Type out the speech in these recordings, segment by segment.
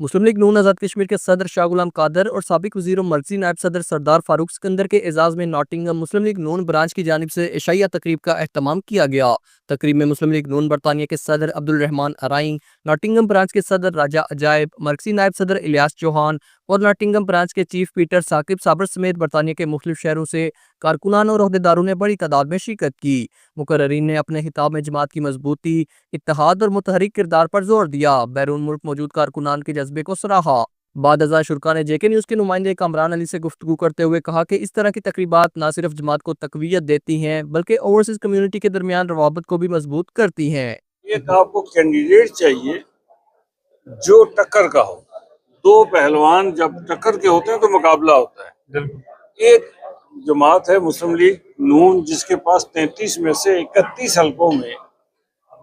مسلم league نون آزاد کشمیر کے صدر شاہ غلام قادر اور سابق وزیر و مرکزی نائب صدر سردار فاروق سکندر کے اعزاز میں ناٹنگھم مسلم لیگ نون برانچ کی جانب سے عشائیہ تقریب کا اہتمام کیا گیا۔ تقریب میں مسلم لیگ نون برطانیہ کے صدر عبدالرحمان ارائیں، ناٹنگھم برانچ کے صدر راجہ عجائب، مرکزی نائب صدر الیاس چوہان اور ناٹنگھم برانچ کے چیف پیٹر ثاقب صابر سمیت برطانیہ کے مختلف شہروں سے کارکنان اور عہدیداروں نے بڑی تعداد میں شرکت کی۔ مقررین نے اپنے خطاب میں جماعت کی مضبوطی، اتحاد اور متحرک کردار پر زور دیا۔ بیرون ملک موجود کارکنان کے جذبے کو سراہا۔ بعد ازاں شرکا نے جے کے نیوز کے نمائندے کامران علی سے گفتگو کرتے ہوئے کہا کہ اس طرح کی تقریبات نہ صرف جماعت کو تقویت دیتی ہیں بلکہ اوورسیز کمیونٹی کے درمیان روابط کو بھی مضبوط کرتی ہیں۔ ایک آپ کو کینڈیڈیٹ چاہیے جو ٹکر کا ہو۔ دو پہلوان جب ٹکر کے ہوتے ہیں تو مقابلہ ہوتا ہے۔ ایک جماعت ہے مسلم لیگ نون جس کے پاس 33 میں سے 31 حلقوں میں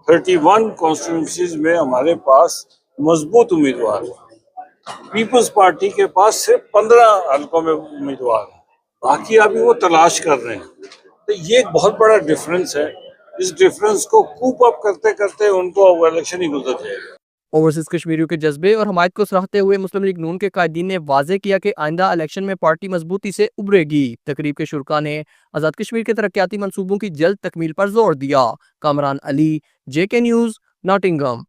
31 کانسٹیٹوئنسیز میں ہمارے پاس مضبوط امیدوار ہیں۔ پیپلز پارٹی کے پاس صرف 15 حلقوں میں امیدوار ہیں، باقی ابھی وہ تلاش کر رہے ہیں۔ تو یہ ایک بہت بڑا ڈفرنس ہے۔ اس ڈفرنس کو کوپ اپ کرتے کرتے ان کو الیکشن ہی گزر جائے گا۔ اوورسیز کشمیریوں کے جذبے اور حمایت کو سراہتے ہوئے مسلم لیگ نون کے قائدین نے واضح کیا کہ آئندہ الیکشن میں پارٹی مضبوطی سے ابھرے گی۔ تقریب کے شرکا نے آزاد کشمیر کے ترقیاتی منصوبوں کی جلد تکمیل پر زور دیا۔ کامران علی، جے کے نیوز، ناٹنگھم۔